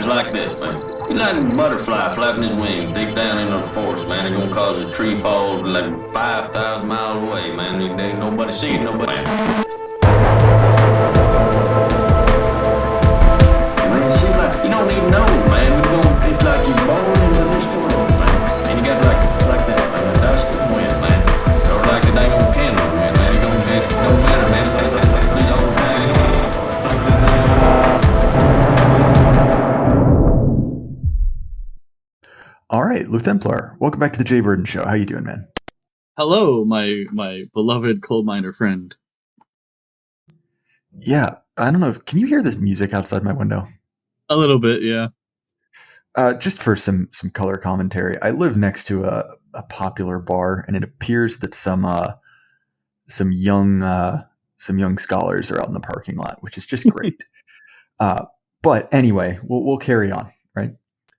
like this, man. He's like a butterfly flapping his wings deep down in the forest, man. It's gonna cause a tree fall like 5,000 miles away, man. There ain't nobody seeing nobody. Man, see, like, you don't even know, man. It's like you're born into this world, man. And you got like that, man. The dust and wind, man. Or like the dang old candle, man. It don't matter, man. It's like all the time. All right, Luthemplaer, welcome back to the Jay Burden Show. How you doing, man? Hello, my beloved coal miner friend. Yeah, I don't know. Can you hear this music outside my window? A little bit, yeah. Just for some color commentary, I live next to a popular bar, and it appears that some young scholars are out in the parking lot, which is just great. But anyway, we'll carry on, right?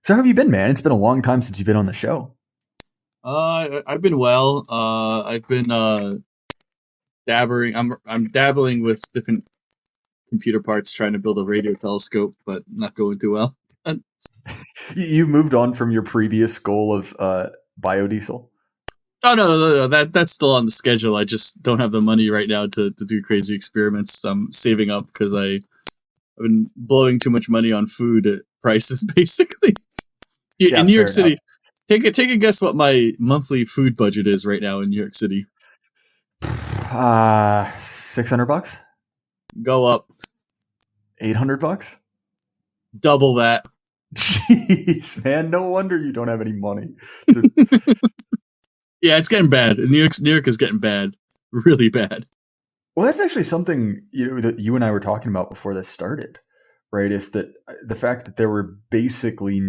So how have you been, man? It's been a long time since you've been on the show. I've been well. I've been dabbling. I'm dabbling with different computer parts, trying to build a radio telescope, but not going too well. You've moved on from your previous goal of biodiesel? Oh no, that's still on the schedule. I just don't have the money right now to do crazy experiments. I'm saving up because I've been blowing too much money on food prices, basically. Yeah, in New York fair City, enough. take a guess what my monthly food budget is right now in New York City. $600? Go up. $800? Double that. Jeez, man, no wonder you don't have any money. Yeah, it's getting bad. New York is getting bad. Really bad. Well, that's actually something that you and I were talking about before this started, right? Is that the fact that there were basically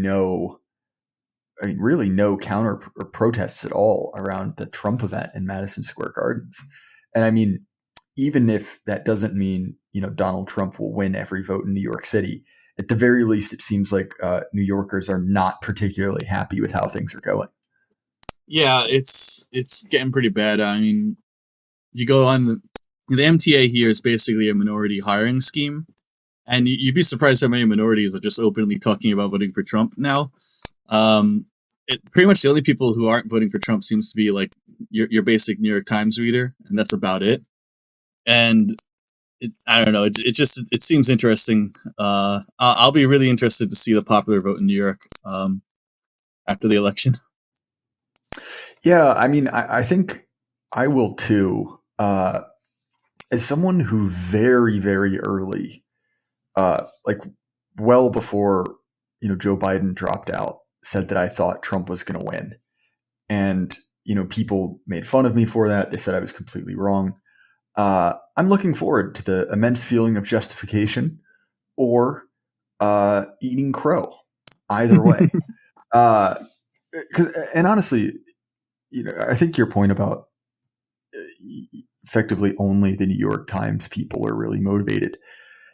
really no counter or protests at all around the Trump event in Madison Square Gardens. And I mean, even if that doesn't mean, Donald Trump will win every vote in New York City, at the very least, it seems like New Yorkers are not particularly happy with how things are going. Yeah, it's getting pretty bad. I mean, you go on the MTA here is basically a minority hiring scheme, and you'd be surprised how many minorities are just openly talking about voting for Trump now. Pretty much the only people who aren't voting for Trump seems to be like your basic New York Times reader, and that's about it. And I don't know. It seems interesting. I'll be really interested to see the popular vote in New York after the election. Yeah, I mean, I think I will too. As someone who very, very early, like well before Joe Biden dropped out, said that I thought Trump was going to win, and people made fun of me for that. They said I was completely wrong. I'm looking forward to the immense feeling of justification or eating crow. Either way, and honestly, I think your point about effectively only the New York Times people are really motivated.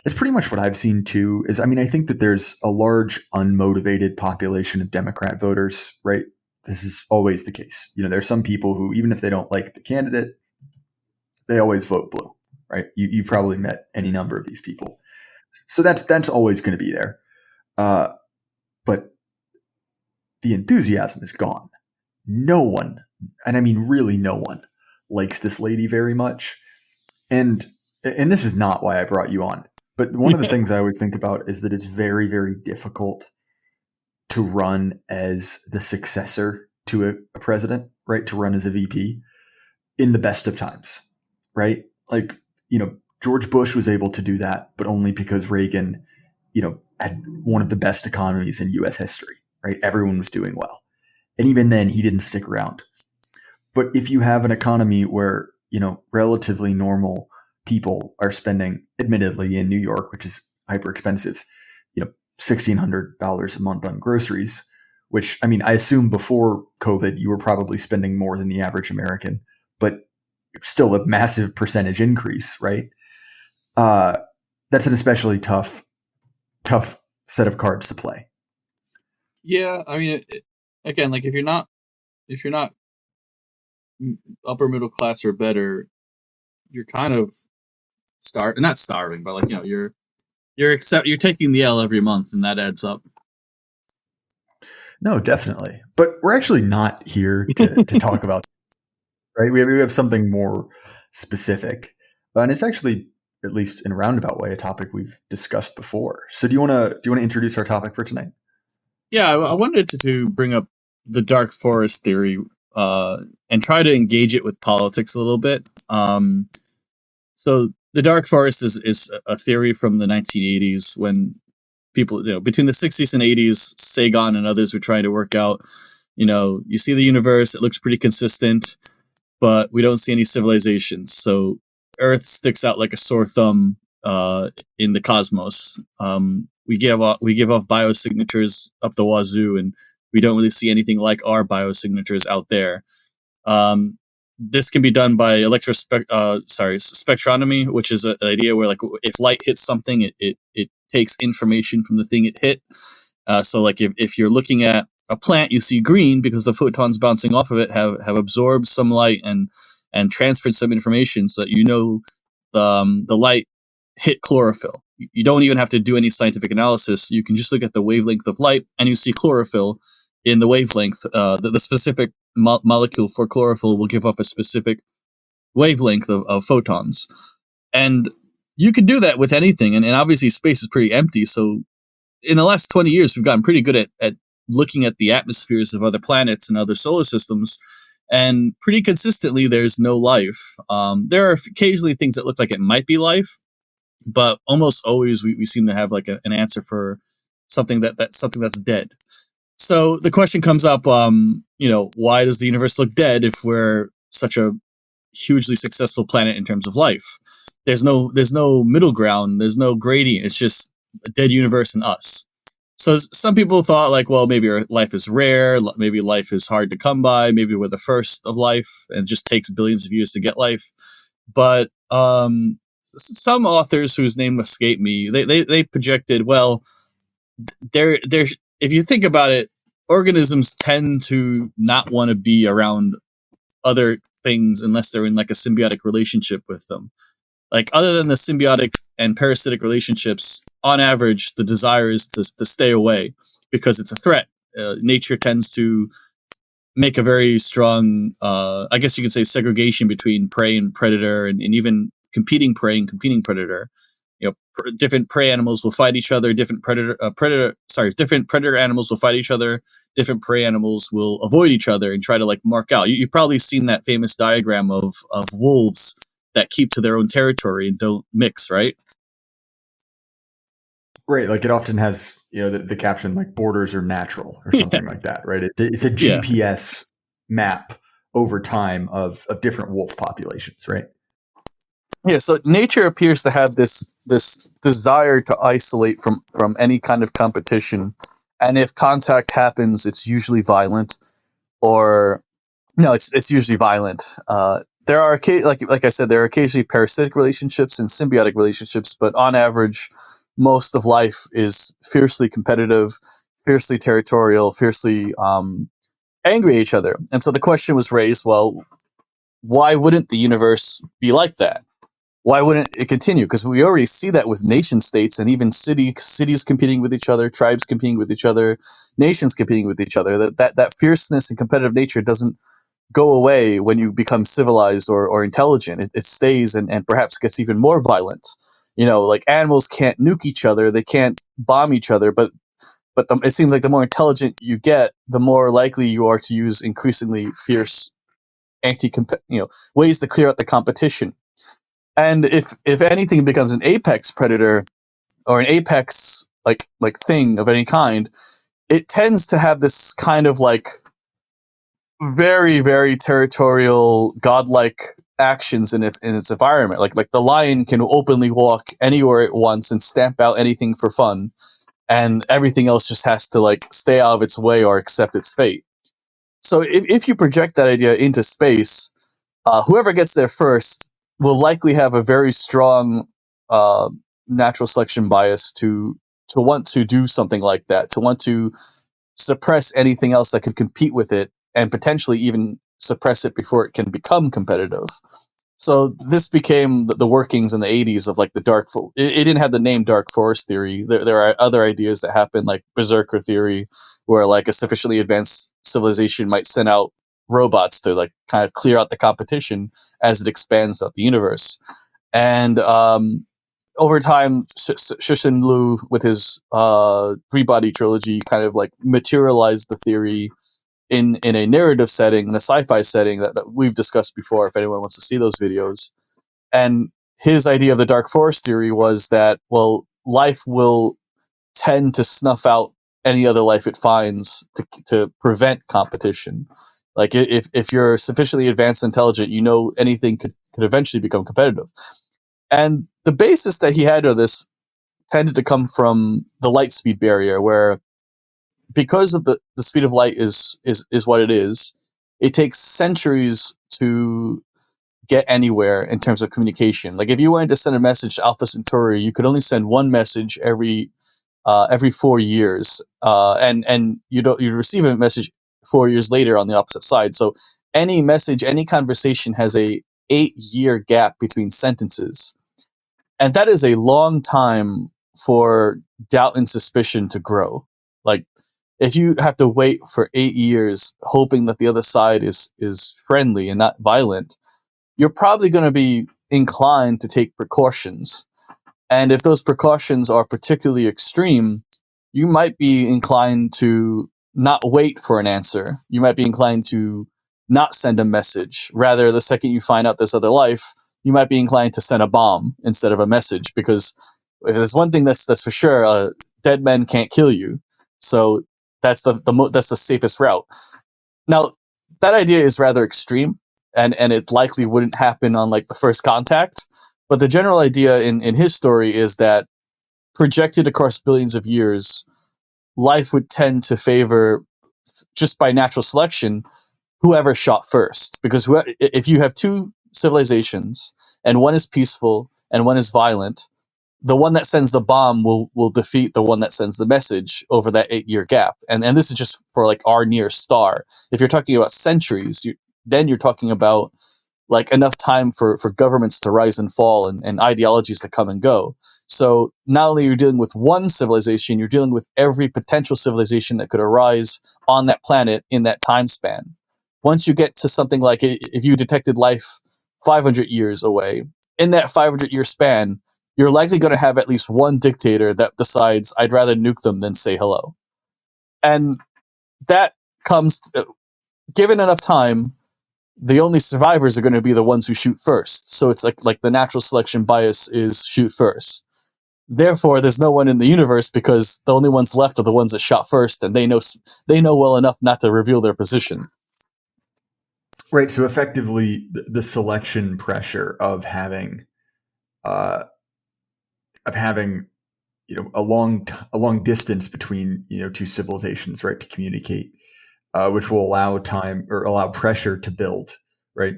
It's pretty much what I've seen too. I think that there's a large unmotivated population of Democrat voters, right? This is always the case. There's some people who, even if they don't like the candidate, they always vote blue, right? You've probably met any number of these people. So that's always going to be there. But the enthusiasm is gone. No one, and I mean really no one, likes this lady very much. And this is not why I brought you on. But one of the things I always think about is that it's very, very difficult to run as the successor to a president, right? To run as a VP in the best of times, right? Like, George Bush was able to do that, but only because Reagan, had one of the best economies in U.S. history, right? Everyone was doing well. And even then, he didn't stick around. But if you have an economy where, relatively normal people are spending, admittedly in New York, which is hyper expensive, $1,600 a month on groceries, which, I mean, I assume before COVID, you were probably spending more than the average American, but still a massive percentage increase, right? That's an especially tough set of cards to play. Yeah, I mean, again, like if you're not upper middle class or better, you're kind of not starving, but like you're taking the L every month, and that adds up. No, definitely. But we're actually not here to talk about, right? We have something more specific. And it's actually, at least in a roundabout way, a topic we've discussed before. So do you want to introduce our topic for tonight? Yeah, I wanted to bring up the dark forest theory and try to engage it with politics a little bit. So the dark forest is a theory from the 1980s when people, between the 60s and 80s, Sagan and others were trying to work out, you see the universe, it looks pretty consistent, but we don't see any civilizations. So Earth sticks out like a sore thumb in the cosmos. We give off biosignatures up the wazoo, and we don't really see anything like our biosignatures out there. This can be done by spectronomy, which is an idea where, like, if light hits something, it takes information from the thing it hit. So like if you're looking at a plant, you see green because the photons bouncing off of it have absorbed some light and transferred some information, so that the light hit chlorophyll. You don't even have to do any scientific analysis. You can just look at the wavelength of light and you see chlorophyll in the wavelength. The specific molecule for chlorophyll will give off a specific wavelength of photons. And you could do that with anything. And obviously space is pretty empty. So in the last 20 years, we've gotten pretty good at looking at the atmospheres of other planets and other solar systems. And pretty consistently, there's no life. There are occasionally things that look like it might be life, but almost always we seem to have like an answer for something that's dead. So the question comes up, why does the universe look dead if we're such a hugely successful planet in terms of life? There's no middle ground. There's no gradient. It's just a dead universe and us. So some people thought, like, well, maybe our life is rare. Maybe life is hard to come by. Maybe we're the first of life and it just takes billions of years to get life. But some authors whose name escaped me, they projected, well, there if you think about it, organisms tend to not want to be around other things unless they're in like a symbiotic relationship with them. Like, other than the symbiotic and parasitic relationships, on average, the desire is to stay away because it's a threat. Nature tends to make a very strong, I guess you could say, segregation between prey and predator, and even competing prey and competing predator. Different prey animals will fight each other. Different predator animals will fight each other. Different prey animals will avoid each other and try to like mark out. You've probably seen that famous diagram of wolves that keep to their own territory and don't mix, right? Right, like it often has, the caption like "borders are natural" or something like that, right? It's a GPS map over time of different wolf populations, right? Yeah, so nature appears to have this desire to isolate from any kind of competition, and if contact happens, it's usually violent, or no, it's usually violent. There are like I said, there are occasionally parasitic relationships and symbiotic relationships, but on average, most of life is fiercely competitive, fiercely territorial, fiercely angry at each other. And so the question was raised: well, why wouldn't the universe be like that? Why wouldn't it continue? Because we already see that with nation states and even cities competing with each other, tribes competing with each other, nations competing with each other. That fierceness and competitive nature doesn't go away when you become civilized or intelligent. It stays and perhaps gets even more violent. Like animals can't nuke each other, they can't bomb each other, but it seems like the more intelligent you get, the more likely you are to use increasingly fierce ways to clear out the competition. And if anything becomes an apex predator or an apex like thing of any kind, it tends to have this kind of like very, very territorial, godlike actions in its environment. Like the lion can openly walk anywhere it wants and stamp out anything for fun, and everything else just has to like stay out of its way or accept its fate. So if you project that idea into space, whoever gets there first will likely have a very strong natural selection bias to want to do something like that, to want to suppress anything else that could compete with it, and potentially even suppress it before it can become competitive. So this became the workings in the 80s of like the it didn't have the name dark forest theory. There are other ideas that happen, like berserker theory, where like a sufficiently advanced civilization might send out robots to like kind of clear out the competition as it expands out the universe. And over time, Cixin Liu, with his three-body trilogy, kind of like materialized the theory in a narrative setting, in a sci-fi setting that we've discussed before, if anyone wants to see those videos. And his idea of the dark forest theory was that, well, life will tend to snuff out any other life it finds to prevent competition. Like if you're sufficiently advanced and intelligent, you know anything could eventually become competitive. And the basis that he had of this tended to come from the light speed barrier, where because of the speed of light is what it is, it takes centuries to get anywhere in terms of communication. Like if you wanted to send a message to Alpha Centauri, you could only send one message every 4 years, and you'd receive a message 4 years later on the opposite side. So any message, any conversation has a 8-year gap between sentences, and that is a long time for doubt and suspicion to grow. Like if you have to wait for 8 years hoping that the other side is friendly and not violent, you're probably going to be inclined to take precautions. And if those precautions are particularly extreme, you might be inclined to not wait for an answer. You might be inclined to not send a message. Rather, the second you find out this other life, you might be inclined to send a bomb instead of a message, because if there's one thing that's for sure, dead men can't kill you. So that's that's the safest route. Now, that idea is rather extreme, and it likely wouldn't happen on like the first contact. But the general idea in his story is that projected across billions of years, life would tend to favor, just by natural selection, whoever shot first. Because if you have two civilizations and one is peaceful and one is violent, the one that sends the bomb will defeat the one that sends the message over that 8-year gap. And this is just for like our near star. If you're talking about centuries, then you're talking about like enough time for governments to rise and fall and ideologies to come and go. So not only are you dealing with one civilization, you're dealing with every potential civilization that could arise on that planet in that time span. Once you get to something like, if you detected life 500 years away, in that 500-year span, you're likely going to have at least one dictator that decides, I'd rather nuke them than say hello. And that comes, given enough time, the only survivors are going to be the ones who shoot first. So it's like the natural selection bias is shoot first. Therefore, there's no one in the universe, because the only ones left are the ones that shot first, and they know well enough not to reveal their position. Right. So effectively, the selection pressure of having a long distance between two civilizations, right, to communicate, which will allow time or allow pressure to build, right,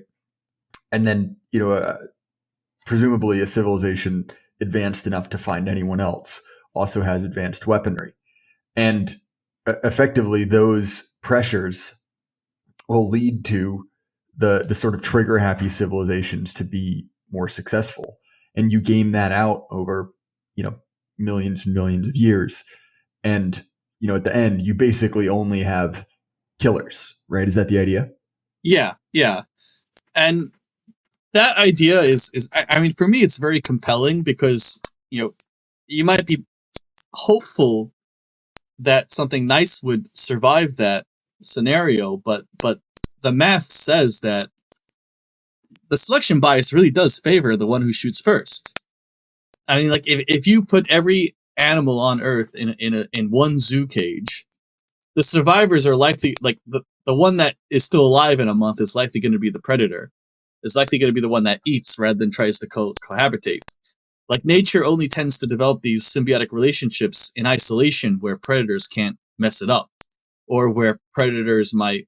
and then presumably a civilization advanced enough to find anyone else also has advanced weaponry, and effectively those pressures will lead to the sort of trigger happy civilizations to be more successful, and you game that out over millions and millions of years, and at the end you basically only have killers, right? Is that the idea? Yeah, and that idea is I mean, for me it's very compelling, because you might be hopeful that something nice would survive that scenario, but the math says that the selection bias really does favor the one who shoots first. I mean, like if you put every animal on Earth in one zoo cage, the survivors are likely, like the one that is still alive in a month is likely going to be the predator. Is likely going to be the one that eats rather than tries to cohabitate. Like nature only tends to develop these symbiotic relationships in isolation, where predators can't mess it up, or where predators might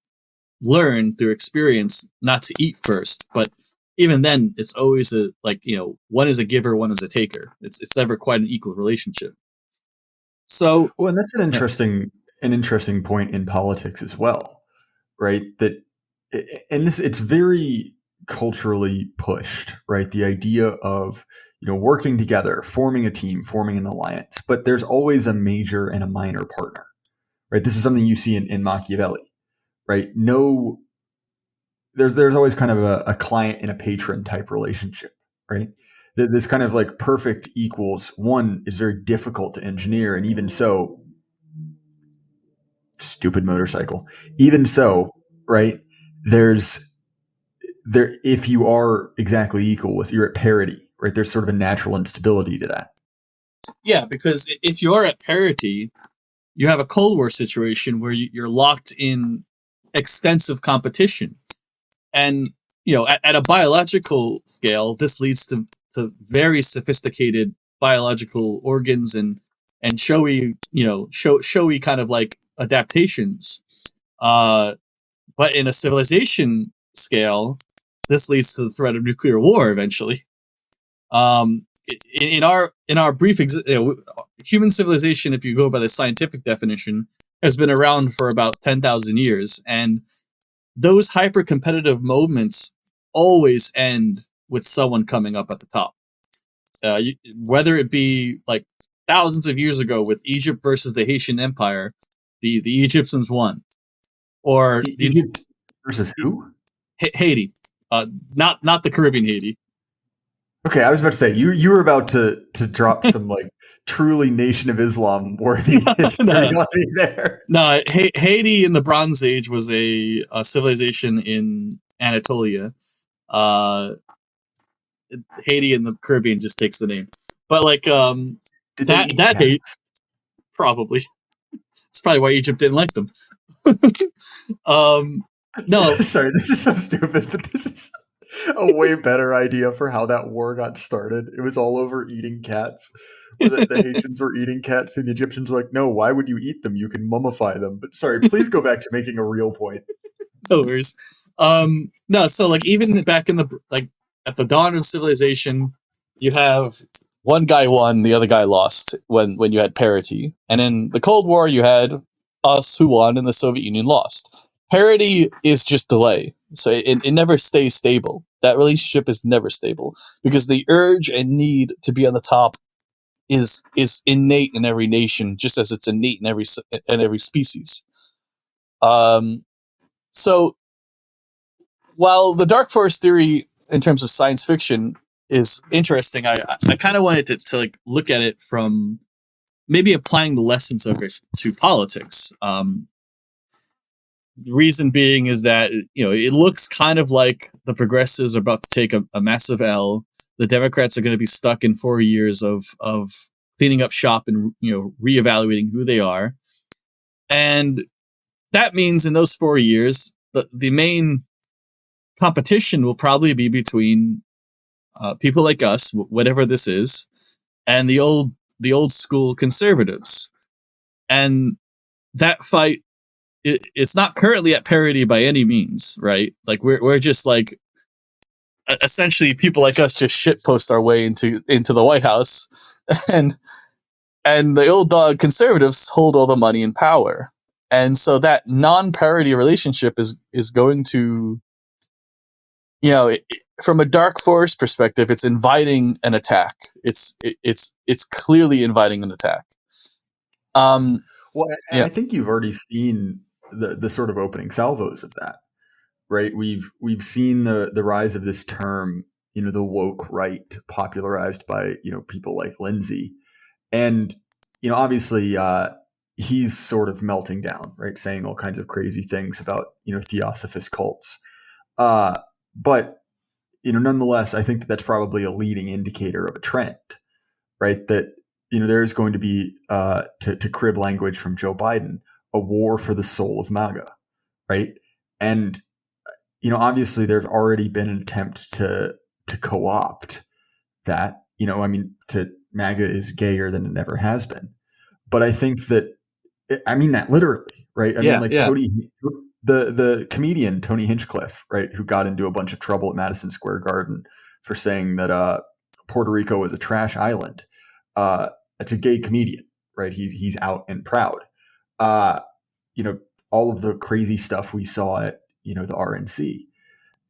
learn through experience not to eat first. But even then, it's always one is a giver, one is a taker. It's never quite an equal relationship. So, well, and that's an interesting point in politics as well, right? That, and this, it's very culturally pushed, right? The idea of, working together, forming a team, forming an alliance, but there's always a major and a minor partner, right? This is something you see in Machiavelli, right? No, there's always kind of a client and a patron type relationship, right? This kind of like perfect equals one is very difficult to engineer. And even so, stupid motorcycle, even so, right? If you are exactly equal with, you're at parity, right? There's sort of a natural instability to that. Yeah, because if you are at parity, you have a Cold War situation where you're locked in extensive competition. And, at a biological scale, this leads to very sophisticated biological organs and showy kind of like adaptations. But in a civilization scale, this leads to the threat of nuclear war eventually. In our brief human civilization, if you go by the scientific definition, has been around for about 10,000 years, and those hyper competitive moments always end with someone coming up at the top. Whether it be like thousands of years ago with Egypt versus the Haitian Empire, the Egyptians won, or Egypt versus who? Haiti, not the Caribbean Haiti. Okay, I was about to say you were about to drop some like truly Nation of Islam worthy history on me there. No, Haiti in the Bronze Age was a civilization in Anatolia. Haiti in the Caribbean just takes the name, but like that Haiti probably. It's probably why Egypt didn't like them. No, sorry, this is so stupid, but this is a way better idea for how that war got started. It was all over eating cats. The Haitians were eating cats, and the Egyptians were like, "No, why would you eat them? You can mummify them." But sorry, please go back to making a real point. No worries. No, so like even back in at the dawn of civilization, you have one guy won, the other guy lost when you had parity, and in the Cold War you had us who won and the Soviet Union lost. Parity is just delay. So it never stays stable. That relationship is never stable because the urge and need to be on the top is innate in every nation, just as it's innate in every species. So while the dark forest theory in terms of science fiction is interesting, I kind of wanted to like look at it from maybe applying the lessons of it to politics. The reason being is that, it looks kind of like the progressives are about to take a massive L. The Democrats are going to be stuck in 4 years of cleaning up shop and, reevaluating who they are. And that means in those 4 years, the main competition will probably be between people like us, whatever this is, and the old school conservatives. And that fight, it's not currently at parity by any means, right? Like we're just like essentially people like us just shitpost our way into the White House, and the old dog conservatives hold all the money and power, and so that non-parity relationship is going to, from a dark forest perspective, it's inviting an attack. It's clearly inviting an attack. Well, I think you've already seen the sort of opening salvos of that, right? We've seen the rise of this term, the woke right, popularized by people like Lindsay, and obviously he's sort of melting down, right, saying all kinds of crazy things about theosophist cults, but nonetheless, I think that's probably a leading indicator of a trend, right? That there's going to be to crib language from Joe Biden, a war for the soul of MAGA, right? And obviously there's already been an attempt to co-opt that. To MAGA is gayer than it ever has been. But I think that I mean that literally, right? Tony, the comedian Tony Hinchcliffe, right, who got into a bunch of trouble at Madison Square Garden for saying that Puerto Rico was a trash island. It's a gay comedian, right? He's out and proud. All of the crazy stuff we saw at the RNC,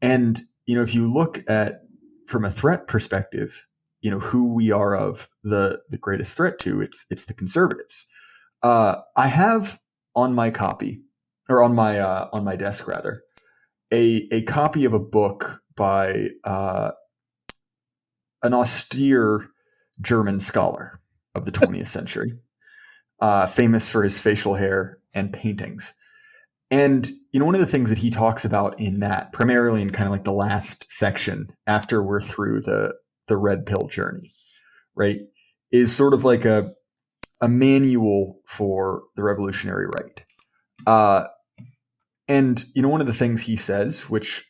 and if you look at from a threat perspective, who we are of the greatest threat to, it's the conservatives. I have on my copy, or on my desk rather, a copy of a book by an austere German scholar of the 20th century, famous for his facial hair and paintings. And, one of the things that he talks about in that, primarily in kind of like the last section after we're through the red pill journey, right, is sort of like a manual for the revolutionary right. And, one of the things he says, which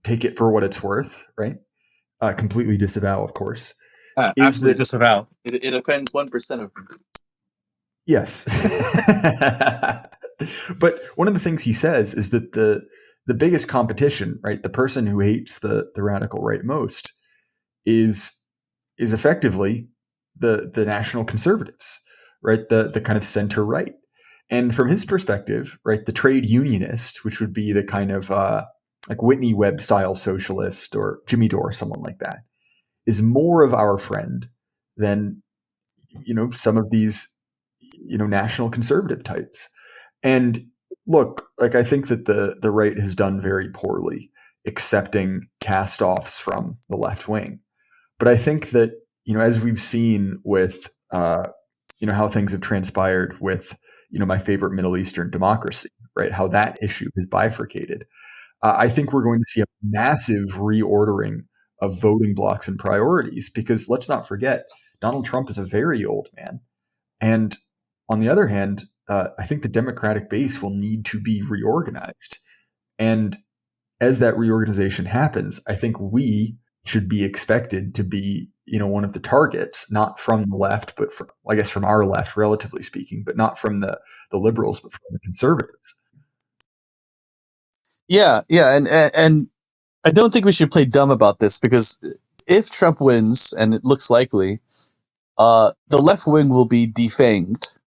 take it for what it's worth, right, completely disavow, of course, is Absolutely that disavow. It offends 1% of them. yes. But one of the things he says is that the biggest competition, right, the person who hates the radical right most is effectively the national conservatives, right, the kind of center right. And from his perspective, right, the trade unionist, which would be the kind of like Whitney Webb style socialist or Jimmy Dore, someone like that, is more of our friend than some of these national conservative types. And look, like, I think that the right has done very poorly accepting cast-offs from the left wing. But I think that, as we've seen with, how things have transpired with, my favorite Middle Eastern democracy, right, how that issue has bifurcated. I think we're going to see a massive reordering of voting blocks and priorities, because let's not forget, Donald Trump is a very old man. And on the other hand, I think the Democratic base will need to be reorganized. And as that reorganization happens, I think we should be expected to be, one of the targets, not from the left, but from, I guess, from our left, relatively speaking, but not from the liberals, but from the conservatives. Yeah, and I don't think we should play dumb about this, because if Trump wins, and it looks likely, the left wing will be defanged.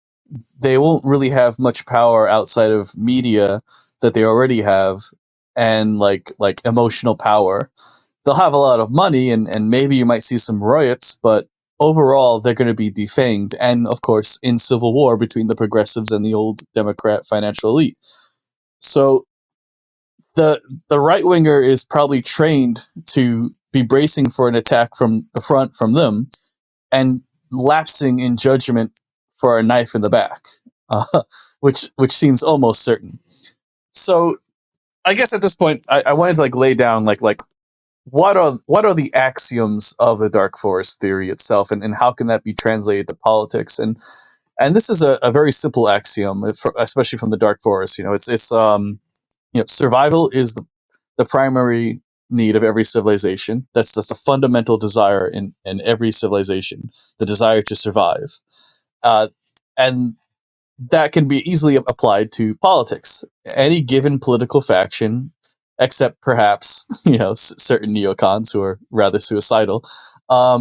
They won't really have much power outside of media that they already have, and like emotional power. They'll have a lot of money, and maybe you might see some riots, but overall they're going to be defanged, and of course in civil war between the progressives and the old Democrat financial elite. So the right winger is probably trained to be bracing for an attack from the front from them, and lapsing in judgment for a knife in the back, which seems almost certain. So I guess at this point, I wanted to lay down what are the axioms of the dark forest theory itself, and how can that be translated to politics? And this is a very simple axiom, especially from the dark forest. It's survival is the primary need of every civilization. That's a fundamental desire in every civilization, the desire to survive. And that can be easily applied to politics. Any given political faction, except perhaps, certain neocons who are rather suicidal, a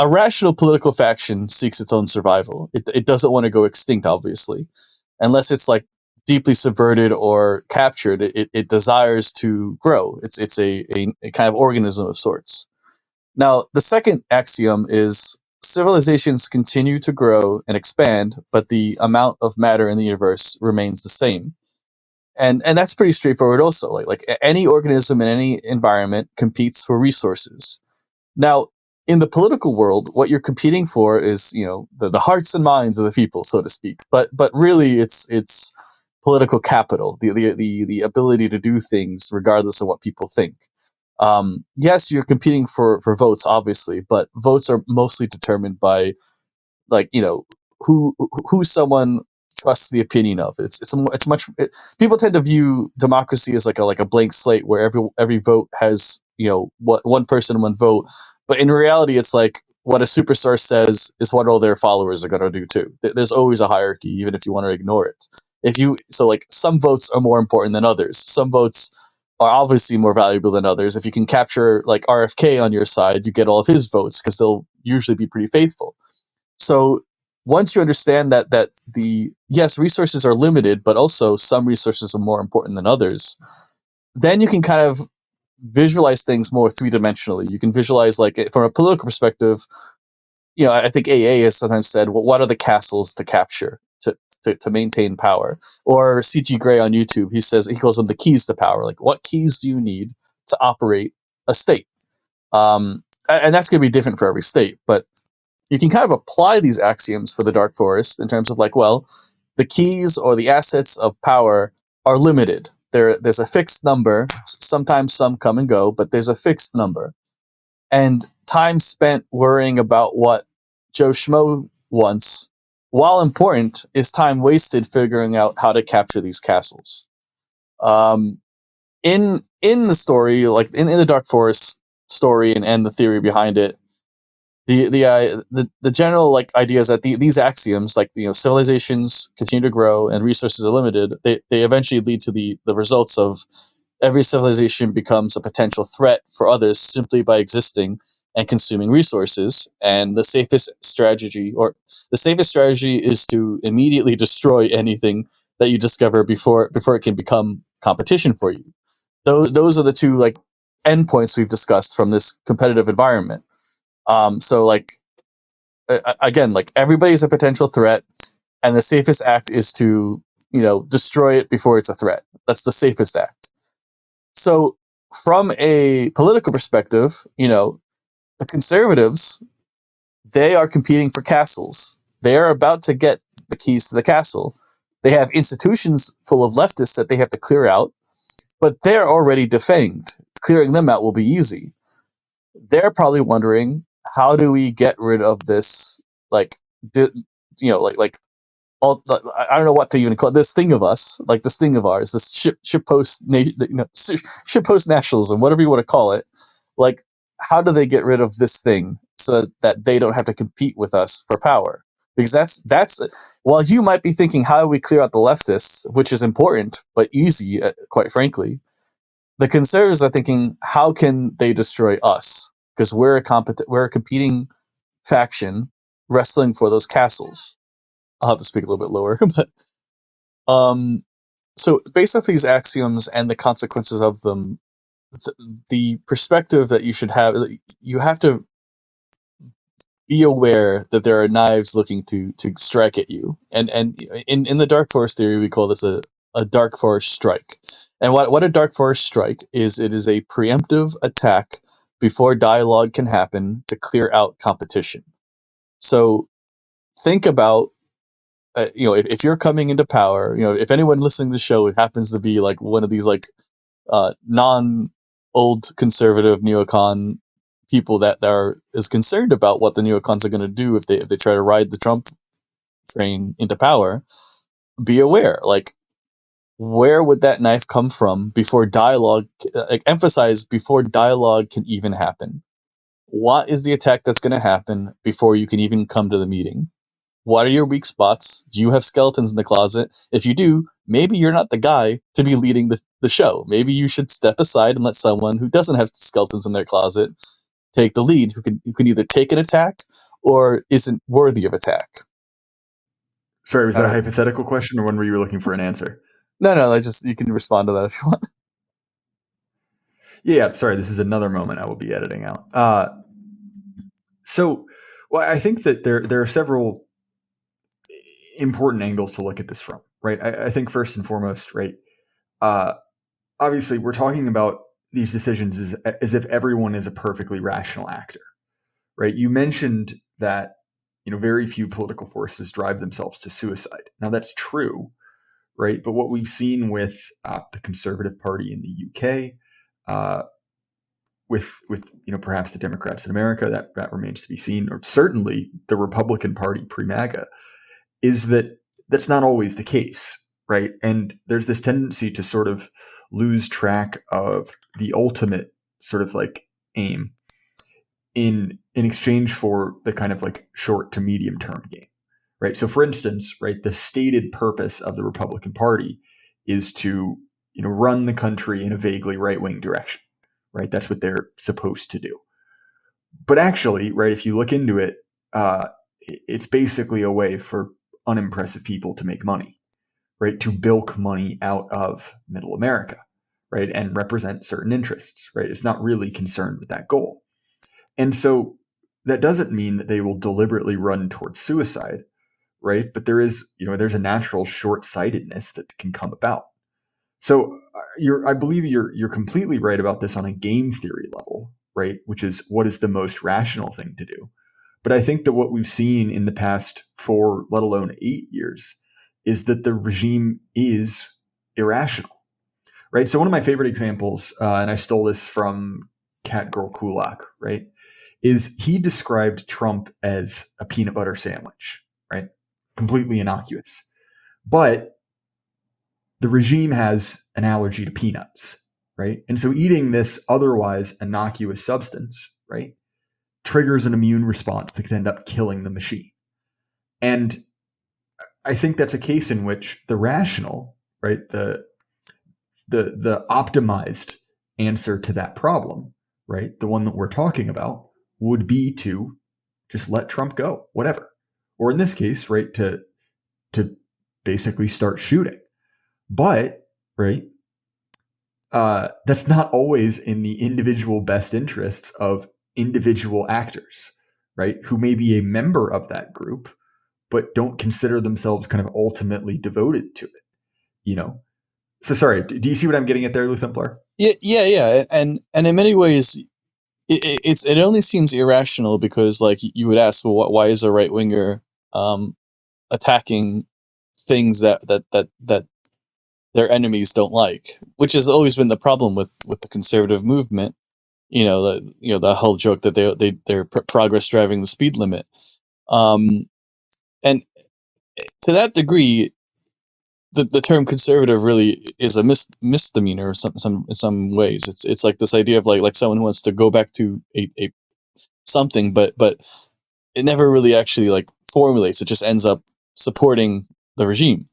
rational political faction seeks its own survival. It doesn't want to go extinct, obviously, unless it's deeply subverted or captured. It desires to grow. It's a kind of organism of sorts. Now, the second axiom is civilizations continue to grow and expand, but the amount of matter in the universe remains the same. And that's pretty straightforward also. Like any organism in any environment competes for resources. Now, in the political world, what you're competing for is, the hearts and minds of the people, so to speak. But really it's political capital, the ability to do things regardless of what people think. Yes, you're competing for votes, obviously, but votes are mostly determined by, who someone trusts the opinion of. People tend to view democracy as like a blank slate where every vote has, what one person, one vote. But in reality, it's like what a superstar says is what all their followers are going to do too. There's always a hierarchy, even if you want to ignore it. Some votes are more important than others. Some votes are obviously more valuable than others. If you can capture RFK on your side, you get all of his votes because they'll usually be pretty faithful. So once you understand that resources are limited, but also some resources are more important than others, then you can kind of visualize things more three-dimensionally. You can visualize, like, from a political perspective, I think AA has sometimes said, well, what are the castles to capture to maintain power? Or C.G. Gray on YouTube, he calls them the keys to power. Like, what keys do you need to operate a state? And that's going to be different for every state, but you can kind of apply these axioms for the dark forest in terms of, like, well, the keys or the assets of power are limited. There's a fixed number. Sometimes some come and go, but there's a fixed number. And time spent worrying about what Joe Schmo wants, while important, is time wasted figuring out how to capture these castles. In the story, like in the Dark Forest story and the theory behind it, the general, like, idea is that these axioms, like, civilizations continue to grow and resources are limited. They eventually lead to the results of every civilization becomes a potential threat for others simply by existing and consuming resources. And the safest strategy is to immediately destroy anything that you discover before it can become competition for you. Those are the two, like, endpoints we've discussed from this competitive environment. So, like, again, like, everybody's a potential threat, and the safest act is to, destroy it before it's a threat. That's the safest act. So from a political perspective, the conservatives, they are competing for castles. They are about to get the keys to the castle. They have institutions full of leftists that they have to clear out, but they're already defanged. Clearing them out will be easy. They're probably wondering, how do we get rid of this, like, I don't know what to even call it, this thing of us, like this thing of ours, this shitpost nationalism, whatever you want to call it. Like, how do they get rid of this thing so that they don't have to compete with us for power? Because that's while you might be thinking, how do we clear out the leftists, which is important but easy, quite frankly, the conservatives are thinking, how can they destroy us? Because we're a competing faction wrestling for those castles. I'll have to speak a little bit lower, but so based off these axioms and the consequences of them, the perspective that you have to be aware that there are knives looking to strike at you. And in the Dark Forest theory, we call this a Dark Forest strike. And what a Dark Forest strike is, it is a preemptive attack before dialogue can happen to clear out competition. So think about, if you're coming into power, if anyone listening to the show happens to be like one of these, like, non-old conservative neocon people that is concerned about what the neocons are going to do if they try to ride the Trump train into power, be aware, like, where would that knife come from before dialogue, emphasize before dialogue can even happen? What is the attack that's going to happen before you can even come to the meeting? What are your weak spots? Do you have skeletons in the closet? If you do, maybe you're not the guy to be leading the show. Maybe you should step aside and let someone who doesn't have skeletons in their closet take the lead, who can either take an attack or isn't worthy of attack. Sorry, was that a hypothetical question, or one where you were looking for an answer? No, you can respond to that if you want. Yeah, sorry, this is another moment I will be editing out. So, I think that there are several important angles to look at this from, right? I think first and foremost, right, obviously we're talking about these decisions as if everyone is a perfectly rational actor, right? You mentioned that, very few political forces drive themselves to suicide. Now that's true, right? But what we've seen with the Conservative Party in the UK, with perhaps the Democrats in America, that remains to be seen, or certainly the Republican Party pre-MAGA, is that that's not always the case, right? And there's this tendency to sort of lose track of the ultimate sort of like aim in exchange for the kind of like short to medium term gain, right? So for instance, right, the stated purpose of the Republican Party is to, run the country in a vaguely right-wing direction, right? That's what they're supposed to do. But actually, right, if you look into it, it's basically a way for unimpressive people to make money, right? To bilk money out of middle America, right, and represent certain interests, right? It's not really concerned with that goal. And so that doesn't mean that they will deliberately run towards suicide, right? But there's a natural short-sightedness that can come about. So I believe you're completely right about this on a game theory level, right? Which is, what is the most rational thing to do? But I think that what we've seen in the past 4, let alone 8 years, is that the regime is irrational, right? So one of my favorite examples, and I stole this from Catgirl Kulak, right, is he described Trump as a peanut butter sandwich, right? Completely innocuous. But the regime has an allergy to peanuts, right? And so eating this otherwise innocuous substance, right, triggers an immune response that can end up killing the machine. And I think that's a case in which the rational, right, the optimized answer to that problem, right, the one that we're talking about, would be to just let Trump go, whatever. Or in this case, right, to basically start shooting. But, right, that's not always in the individual best interests of individual actors, right, who may be a member of that group, but don't consider themselves kind of ultimately devoted to it, So sorry, do you see what I'm getting at there, Luthemplaer? Yeah. And in many ways, it only seems irrational because, like, you would ask, well, why is a right winger attacking things that their enemies don't like, which has always been the problem with the conservative movement. The whole joke that they're progress driving the speed limit, and to that degree, the term conservative really is a misdemeanor in some ways. It's like this idea of like someone who wants to go back to a something, but it never really actually like formulates. It just ends up supporting the regime.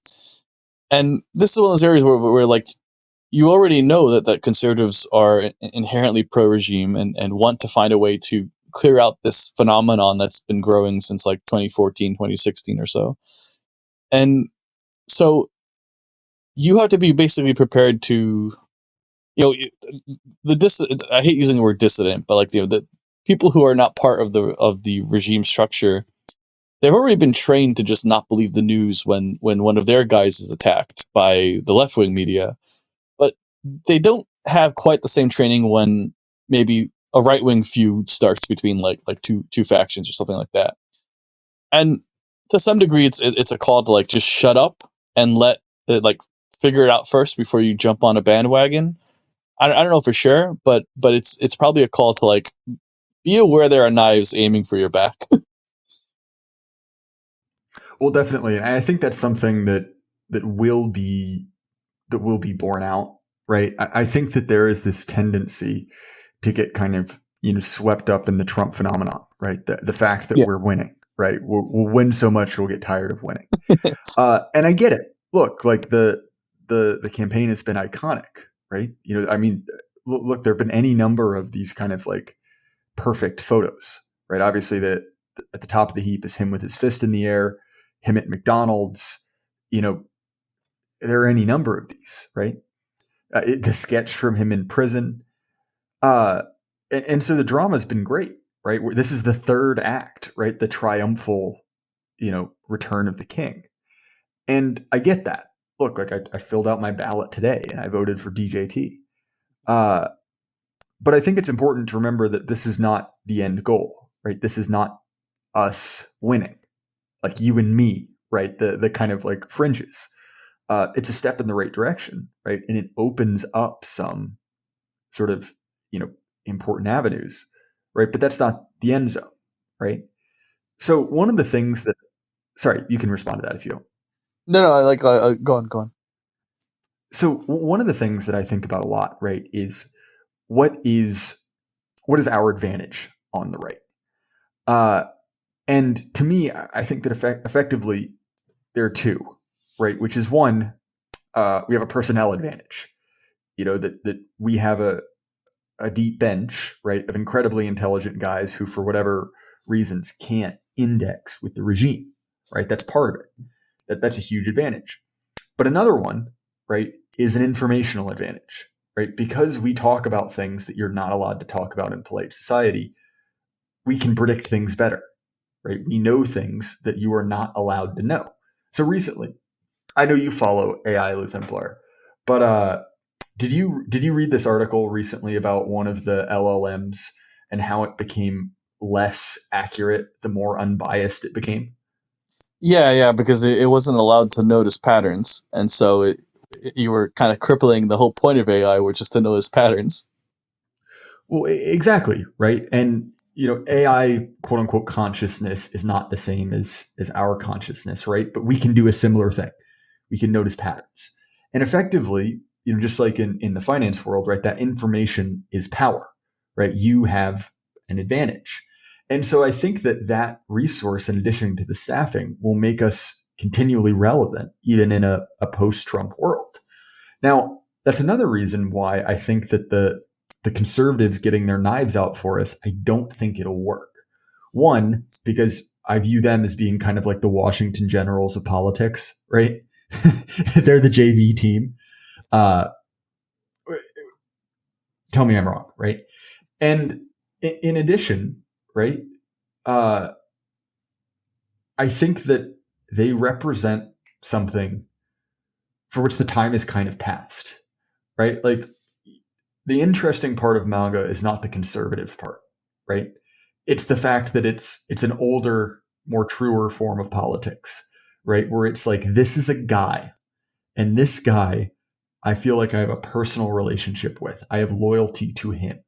And this is one of those areas where like, you already know that conservatives are inherently pro-regime and want to find a way to clear out this phenomenon that's been growing since like 2014, 2016 or so. And so you have to be basically prepared to, I hate using the word dissident, but like, the people who are not part of the regime structure, they've already been trained to just not believe the news when one of their guys is attacked by the left-wing media. But they don't have quite the same training when maybe a right-wing feud starts between like two factions or something like that. And to some degree, it's a call to like just shut up and let it like figure it out first before you jump on a bandwagon. I don't know for sure, but it's probably a call to like be aware there are knives aiming for your back. Well, definitely, and I think that's something that will be borne out, right? I think that there is this tendency to get kind of swept up in the Trump phenomenon, right? The fact that we're winning, right? We'll win so much we'll get tired of winning, and I get it. Look, like the campaign has been iconic, right? I mean, look, there have been any number of these kind of like perfect photos, right? Obviously, at the top of the heap is him with his fist in the air, him at McDonald's, there are any number of these, right? The sketch from him in prison. And so the drama's been great, right? This is the third act, right? The triumphal, return of the king. And I get that. Look, like I filled out my ballot today and I voted for DJT. But I think it's important to remember that this is not the end goal, right? This is not us winning, like you and me, right? The kind of like fringes. It's a step in the right direction, right? And it opens up some sort of, important avenues, right? But that's not the end zone, right? So one of the things that, sorry, you can respond to that if you don't. No, go on. So one of the things that I think about a lot, right, is what is our advantage on the right? And to me, I think that effectively there are two, right? Which is one, we have a personnel advantage, that we have a deep bench, right, of incredibly intelligent guys who, for whatever reasons, can't index with the regime, right? That's part of it. That's a huge advantage. But another one, right, is an informational advantage, right? Because we talk about things that you're not allowed to talk about in polite society, we can predict things better, right? We know things that you are not allowed to know. So recently, I know you follow AI Luthemplaer, but did you read this article recently about one of the LLMs and how it became less accurate the more unbiased it became? Yeah, because it wasn't allowed to notice patterns, and so you were kind of crippling the whole point of AI, which is to notice patterns. Well, exactly, right? And AI quote unquote consciousness is not the same as our consciousness, right? But we can do a similar thing. We can notice patterns. And effectively, just like in the finance world, right, that information is power, right? You have an advantage. And so I think that resource, in addition to the staffing, will make us continually relevant, even in a post-Trump world. Now, that's another reason why I think that the conservatives getting their knives out for us, I don't think it'll work. One, because I view them as being kind of like the Washington Generals of politics, right? They're the JV team. Uh, Tell me I'm wrong, right? And in addition, right, uh, I think that they represent something for which the time is kind of past, right? Like, the interesting part of MAGA is not the conservative part, right? It's the fact that it's an older, more truer form of politics, right? Where it's like, this is a guy, and this guy, I feel like I have a personal relationship with. I have loyalty to him,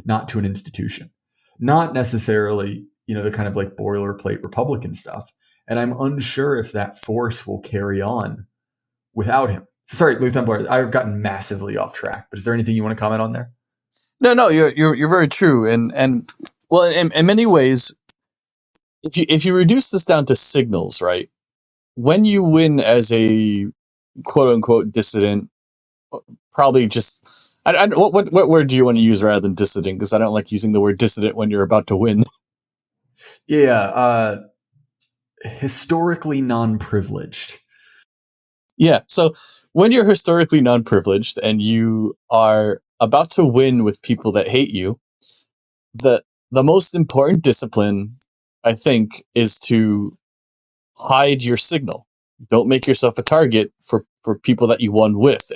not to an institution, not necessarily, the kind of like boilerplate Republican stuff. And I'm unsure if that force will carry on without him. Sorry, Luthemplaer, I've gotten massively off track, but is there anything you want to comment on there? No, you're very true, and well, in many ways, if you reduce this down to signals, right? When you win as a quote unquote dissident, probably just what word do you want to use rather than dissident? Because I don't like using the word dissident when you're about to win. Yeah, historically non-privileged. Yeah, so when you're historically non-privileged and you are about to win with people that hate you, the most important discipline, I think, is to hide your signal. Don't make yourself a target for people that you won with.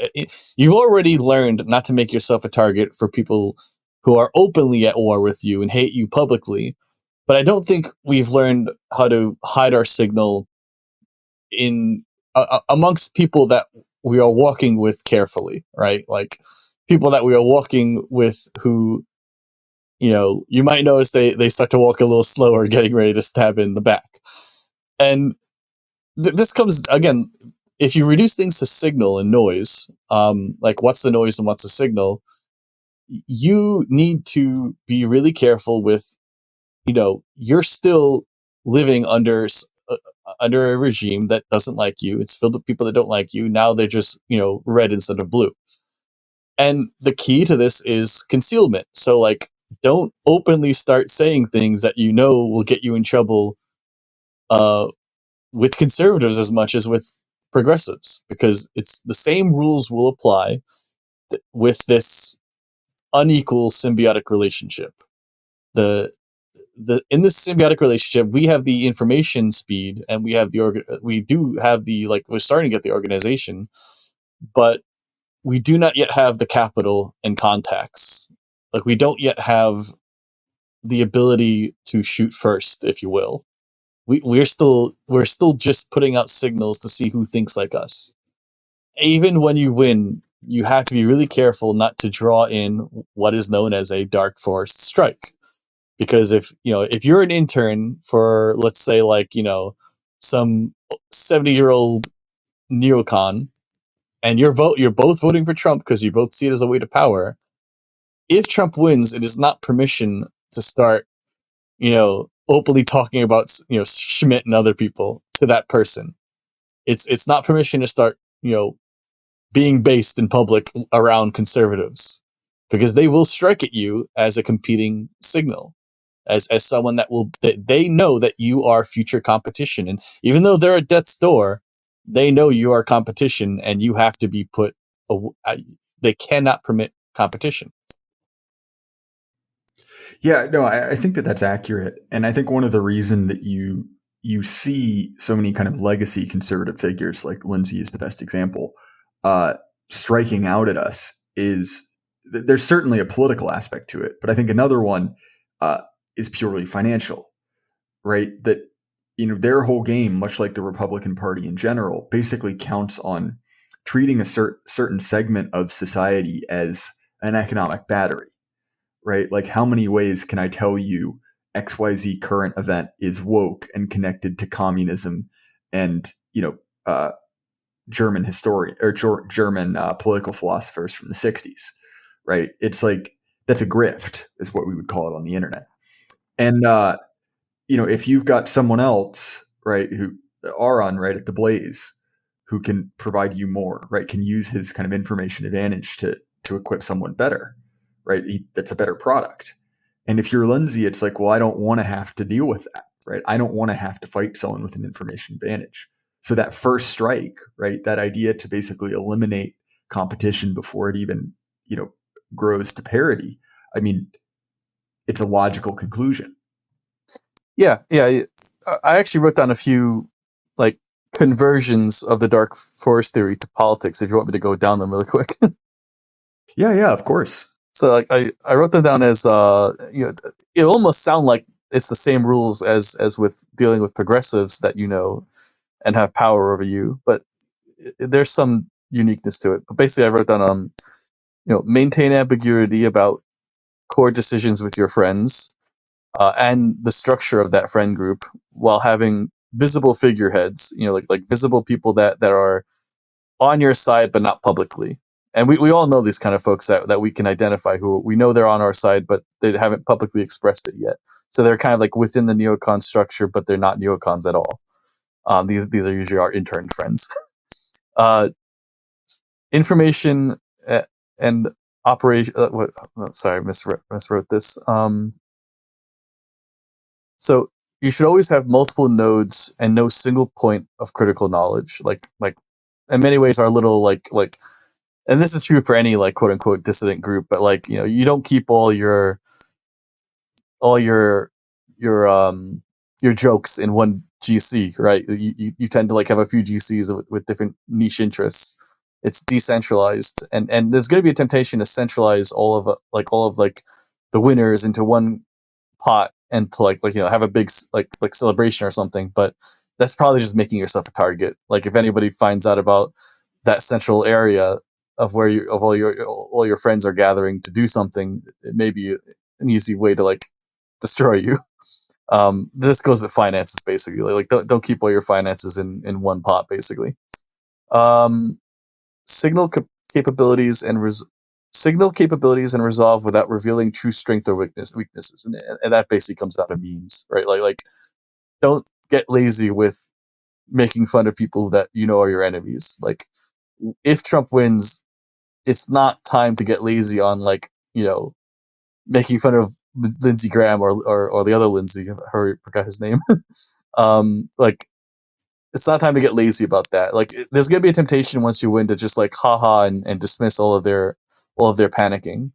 You've already learned not to make yourself a target for people who are openly at war with you and hate you publicly. But I don't think we've learned how to hide our signal in amongst people that we are walking with carefully, right? Like people that we are walking with who, you might notice they start to walk a little slower, getting ready to stab in the back. And this comes again, if you reduce things to signal and noise, like what's the noise and what's the signal, you need to be really careful with, you're still living under a regime that doesn't like you. It's filled with people that don't like you. Now they're just, red instead of blue. And the key to this is concealment. So like, don't openly start saying things that will get you in trouble, with conservatives as much as with progressives, because it's the same rules will apply with this unequal symbiotic relationship. In this symbiotic relationship, we have the information speed and we have we're starting to get the organization, but we do not yet have the capital and contacts. Like we don't yet have the ability to shoot first, if you will. We're still just putting out signals to see who thinks like us. Even when you win, you have to be really careful not to draw in what is known as a dark forest strike. Because if you're an intern for, let's say, like, some 70-year-old neocon, and you're both voting for Trump because you both see it as a way to power, if Trump wins, it is not permission to start, openly talking about, Schmidt and other people to that person. It's not permission to start, being based in public around conservatives, because they will strike at you as a competing signal, as someone that they know that you are future competition. And even though they're at death's door, they know you are competition and you have to be put they cannot permit competition. Yeah, no, I think that that's accurate. And I think one of the reason that you see so many kind of legacy conservative figures, like Lindsay is the best example, striking out at us is there's certainly a political aspect to it. But I think another one is purely financial, right? That, their whole game, much like the Republican Party in general, basically counts on treating a certain segment of society as an economic battery, right? Like, how many ways can I tell you XYZ current event is woke and connected to communism and, German historian or German political philosophers from the 60s, right? It's like, that's a grift is what we would call it on the internet. And, if you've got someone else, right, who Aron, right, at the Blaze, who can provide you more, right, can use his kind of information advantage to equip someone better, right? That's a better product. And if you're Lindsay, it's like, well, I don't want to have to deal with that, right? I don't want to have to fight someone with an information advantage. So that first strike, right, that idea to basically eliminate competition before it even, grows to parity. I mean, it's a logical conclusion. Yeah. I actually wrote down a few like conversions of the dark forest theory to politics. If you want me to go down them really quick. Yeah, of course. So like I wrote them down as it almost sound like it's the same rules as with dealing with progressives that and have power over you, but there's some uniqueness to it. But basically, I wrote down maintain ambiguity about core decisions with your friends and the structure of that friend group while having visible figureheads. Like visible people that are on your side but not publicly. And we all know these kind of folks that we can identify who we know they're on our side, but they haven't publicly expressed it yet. So they're kind of like within the neocon structure, but they're not neocons at all. These are usually our intern friends. Information and operation. Sorry, miswrote this. So you should always have multiple nodes and no single point of critical knowledge. Like in many ways, our little like. And this is true for any like quote unquote dissident group, but like, you don't keep all your jokes in one GC, right? You tend to like have a few GCs with different niche interests. It's decentralized, and there's going to be a temptation to centralize all of the winners into one pot and to have a big like celebration or something. But that's probably just making yourself a target. Like if anybody finds out about that central area of where all your friends are gathering to do something, it may be an easy way to like destroy you. This goes with finances basically. Like don't keep all your finances in one pot basically. Signal capabilities and resolve without revealing true strength or weaknesses, and that basically comes down to memes, right? Like don't get lazy with making fun of people that are your enemies. Like if Trump wins, it's not time to get lazy on making fun of Lindsey Graham or the other Lindsey. I forgot his name. Like it's not time to get lazy about that. Like there's gonna be a temptation once you win to just like haha and dismiss all of their panicking.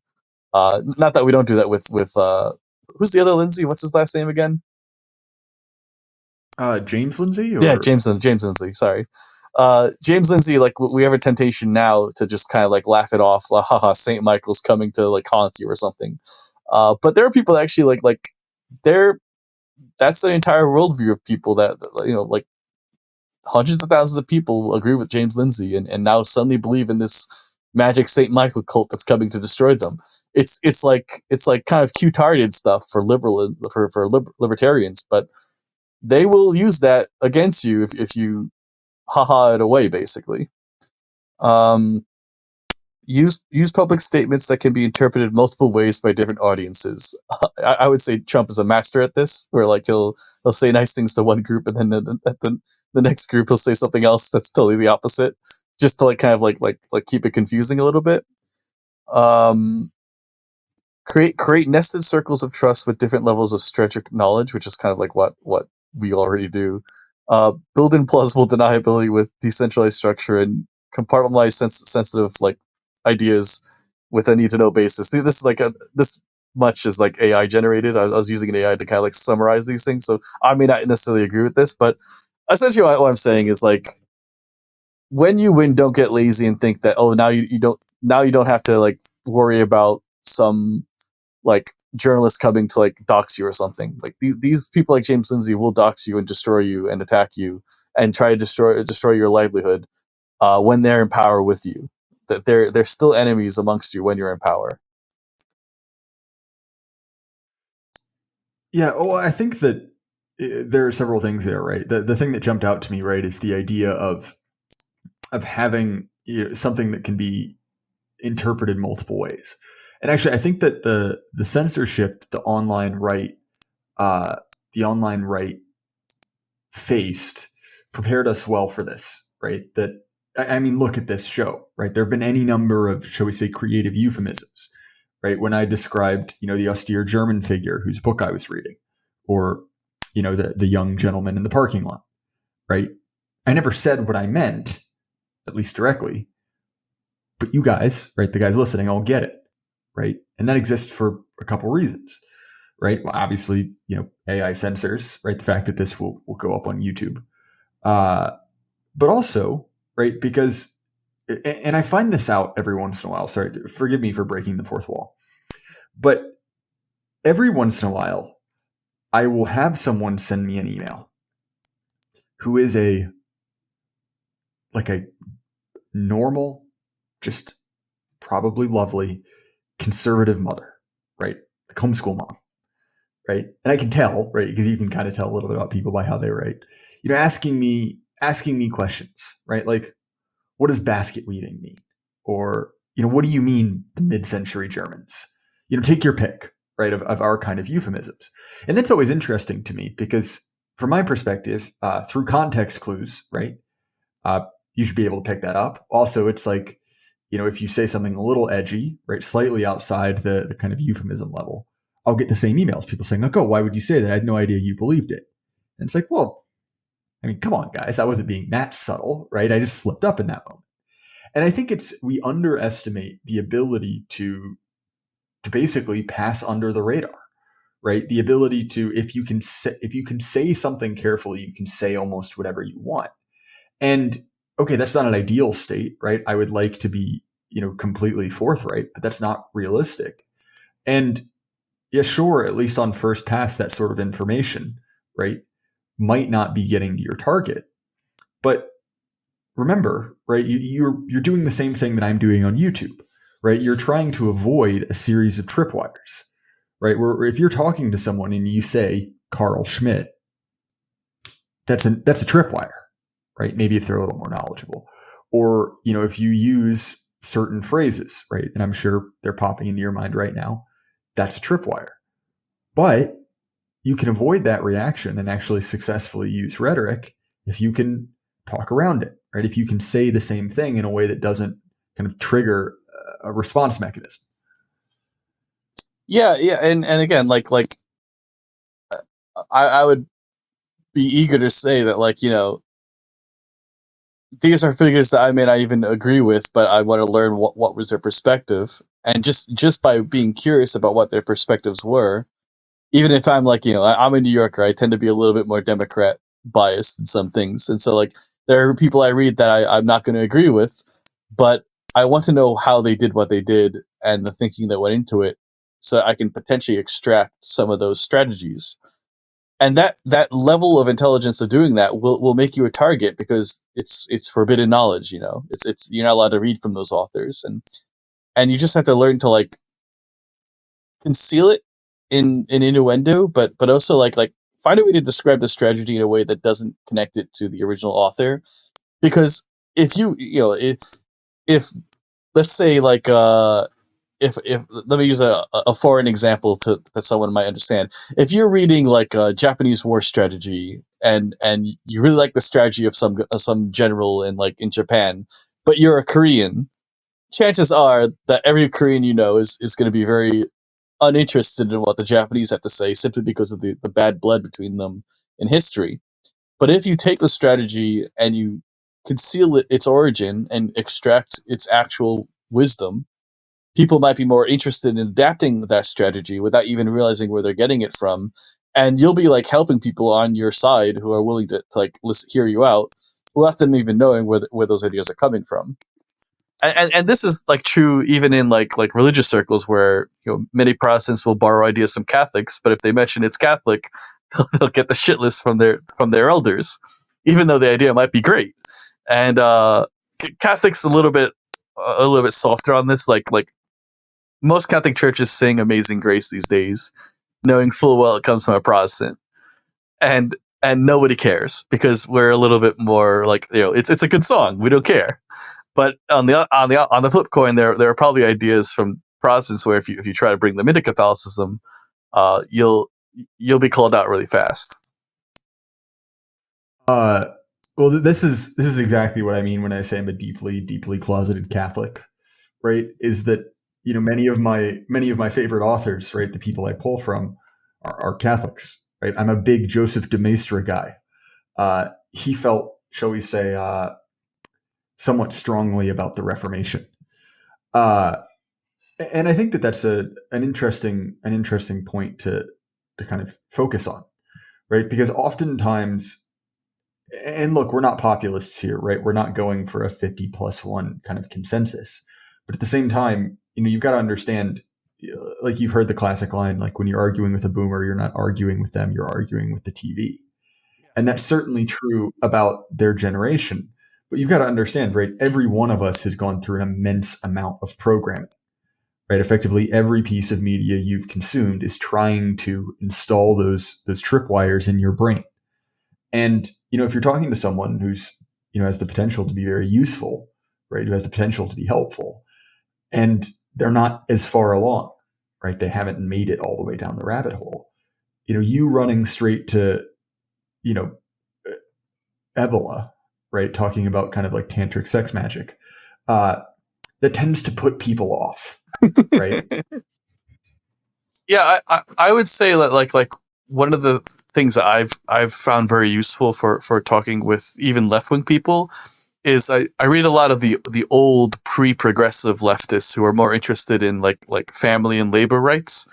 Not that we don't do that with who's the other Lindsey? What's his last name again? James Lindsay? Yeah, James Lindsay. Sorry. James Lindsay, like we have a temptation now to just kind of like laugh it off. Like, haha, St. Michael's coming to like haunt you or something. But there are people that actually that's the entire worldview of people that like hundreds of thousands of people agree with James Lindsay and now suddenly believe in this magic St. Michael cult that's coming to destroy them. It's like kind of cute-hearted stuff for libertarians, but they will use that against you if you haha it away, basically. Use public statements that can be interpreted multiple ways by different audiences. I would say Trump is a master at this, where like he'll say nice things to one group and then at the next group he'll say something else that's totally the opposite, just to like kind of like keep it confusing a little bit. Create nested circles of trust with different levels of stretch knowledge, which is kind of like what we already do. Build in plausible deniability with decentralized structure and compartmentalize sensitive like ideas with a need to know basis. This is like this much is like AI generated. I was using an AI to kind of like summarize these things, so I may not necessarily agree with this, but essentially what I'm saying is like when you win, don't get lazy and think that now you don't have to like worry about some like journalist coming to like dox you or something. Like these people like James Lindsay will dox you and destroy you and attack you and try to destroy your livelihood when they're in power with you. That they're still enemies amongst you when you're in power. Yeah, well, I think that there are several things there, right? The thing that jumped out to me, right, is the idea of having something that can be interpreted multiple ways. And actually, I think that the censorship the online right faced prepared us well for this, right? That I mean, look at this show, right? There have been any number of, shall we say, creative euphemisms, right? When I described, the austere German figure whose book I was reading, or the young gentleman in the parking lot, right? I never said what I meant, at least directly, but you guys, right, the guys listening, all get it, right? And that exists for a couple reasons, right? Well, obviously, AI censors, right? The fact that this will go up on YouTube, but also, right, because, and I find this out every once in a while. Sorry, forgive me for breaking the fourth wall, but every once in a while, I will have someone send me an email who is a normal, just probably lovely conservative mother, right? Like homeschool mom, right? And I can tell, right? Because you can kind of tell a little bit about people by how they write. Asking me questions, right? Like, what does basket weaving mean? Or, what do you mean the mid-century Germans? Take your pick, right, of our kind of euphemisms. And that's always interesting to me because from my perspective, through context clues, right, you should be able to pick that up. Also, it's like, if you say something a little edgy, right, slightly outside the kind of euphemism level, I'll get the same emails, people saying, like, oh, why would you say that? I had no idea you believed it. And it's like, well, I mean, come on, guys. I wasn't being that subtle, right? I just slipped up in that moment. And I think we underestimate the ability to basically pass under the radar, right? The ability to, if you can say something carefully, you can say almost whatever you want. And okay, that's not an ideal state, right? I would like to be, completely forthright, but that's not realistic. And yeah, sure, at least on first pass, that sort of information, right, might not be getting to your target. But remember, right, you're doing the same thing that I'm doing on YouTube, right? You're trying to avoid a series of tripwires, right? Where if you're talking to someone and you say Carl Schmitt, that's a tripwire, right? Maybe if they're a little more knowledgeable, or if you use certain phrases, right? And I'm sure they're popping into your mind right now. That's a tripwire, but you can avoid that reaction and actually successfully use rhetoric if you can talk around it, right? If you can say the same thing in a way that doesn't kind of trigger a response mechanism. Yeah, and again, like I would be eager to say that, like, these are figures that I may not even agree with, but I want to learn what was their perspective, and just by being curious about what their perspectives were, even if I'm like, I'm a New Yorker, I tend to be a little bit more Democrat biased in some things, and so like there are people I read that I'm not going to agree with, but I want to know how they did what they did and the thinking that went into it, so I can potentially extract some of those strategies. And that level of intelligence of doing that will make you a target because it's forbidden knowledge. It's you're not allowed to read from those authors, and you just have to learn to like conceal it in innuendo, but also like find a way to describe the strategy in a way that doesn't connect it to the original author. Because if if let's say like if let me use a foreign example that someone might understand. If you're reading like a Japanese war strategy and you really like the strategy of some general in Japan, but you're a Korean, chances are that every Korean is going to be very uninterested in what the Japanese have to say simply because of the bad blood between them in history. But if you take the strategy and you conceal its origin and extract its actual wisdom, people might be more interested in adapting that strategy without even realizing where they're getting it from. And you'll be like helping people on your side who are willing to like hear you out without them even knowing where those ideas are coming from. And this is like true even in like religious circles where many Protestants will borrow ideas from Catholics, but if they mention it's Catholic, they'll get the shit list from their elders, even though the idea might be great. And Catholics a little bit softer on this. Like most Catholic churches sing Amazing Grace these days, knowing full well it comes from a Protestant, and nobody cares because we're a little bit more like it's a good song, we don't care. But on the flip coin, there are probably ideas from Protestants where if you try to bring them into Catholicism, you'll be called out really fast. Well, this is exactly what I mean when I say I'm a deeply, deeply closeted Catholic, right? Is that many of my favorite authors, right, the people I pull from, are Catholics, right? I'm a big Joseph de Maistre guy. He felt, shall we say, somewhat strongly about the Reformation, and I think that's an interesting point to kind of focus on, right? Because oftentimes, and look, we're not populists here, right? We're not going for a 50+1 kind of consensus, but at the same time, you've got to understand, like you've heard the classic line, like when you're arguing with a boomer, you're not arguing with them, you're arguing with the TV, and that's certainly true about their generation. But you've got to understand, right? Every one of us has gone through an immense amount of programming, right? Effectively, every piece of media you've consumed is trying to install those tripwires in your brain. And, if you're talking to someone who's, has the potential to be very useful, right? Who has the potential to be helpful, and they're not as far along, right? They haven't made it all the way down the rabbit hole. You running straight to, Ebola, right? Talking about kind of like tantric sex magic, that tends to put people off, right? Yeah, I would say that like one of the things that I've found very useful for talking with even left-wing people is I read a lot of the old pre-progressive leftists who are more interested in like family and labor rights,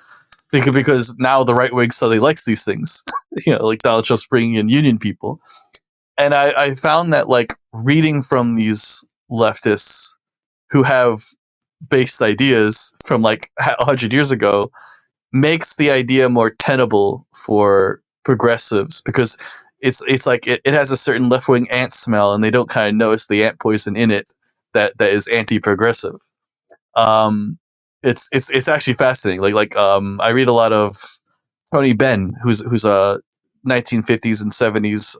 because now the right wing suddenly likes these things, like Donald Trump's bringing in union people. And I found that like reading from these leftists who have based ideas from like 100 years ago makes the idea more tenable for progressives, because it's like it has a certain left-wing ant smell and they don't kind of notice the ant poison in it that is anti-progressive. It's actually fascinating. I read a lot of Tony Benn, who's a 1950s and 70s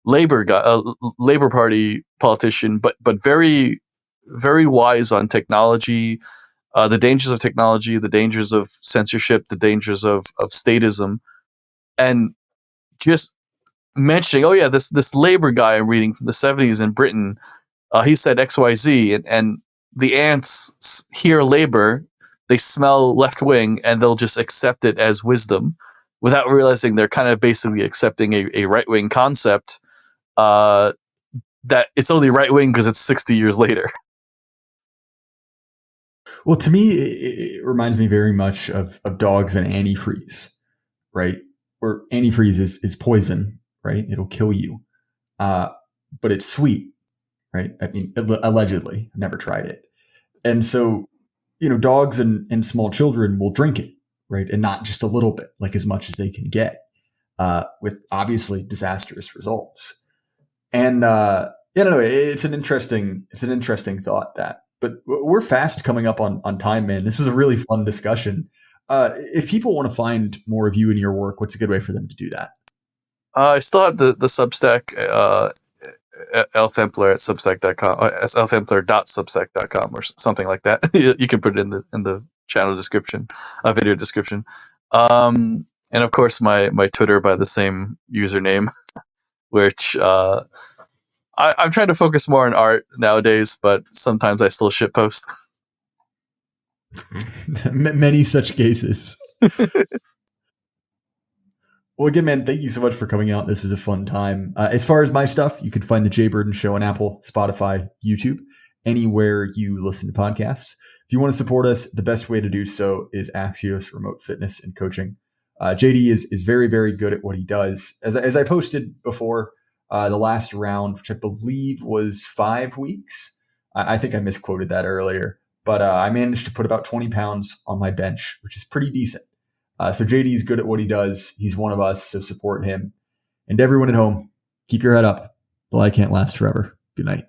labor guy, Labor Party politician, but very, very wise on technology, the dangers of technology, the dangers of censorship, the dangers of statism, and just mentioning, oh yeah, this labor guy I'm reading from the 70s in Britain, he said XYZ, and the ants hear labor, they smell left wing, and they'll just accept it as wisdom without realizing they're kind of basically accepting a right wing concept, that it's only right wing because it's 60 years later. Well, to me, it reminds me very much of dogs and antifreeze, right? Where antifreeze is poison, right? It'll kill you, but it's sweet, right? I mean, allegedly, I've never tried it. And so, dogs and small children will drink it, right? And not just a little bit, like as much as they can get, with obviously disastrous results. And, it's an interesting thought that, but we're fast coming up on time, man. This was a really fun discussion. If people want to find more of you and your work, what's a good way for them to do that? I still have the Substack, Luthemplaer at substack.com, luthemplaer.substack.com or something like that. You can put it in the channel description, video description. And of course my Twitter by the same username, which, I'm trying to focus more on art nowadays, but sometimes I still shitpost. Many such cases. Well, again, man, thank you so much for coming out. This was a fun time. As far as my stuff, you can find the Jay Burden Show on Apple, Spotify, YouTube. anywhere you listen to podcasts. If you want to support us, the best way to do so is Axios Remote Fitness and Coaching. JD is very, very good at what he does. As I posted before, the last round, which I believe was 5 weeks. I think I misquoted that earlier, but I managed to put about 20 pounds on my bench, which is pretty decent. So JD is good at what he does. He's one of us, so support him. And everyone at home, keep your head up. The light can't last forever. Good night.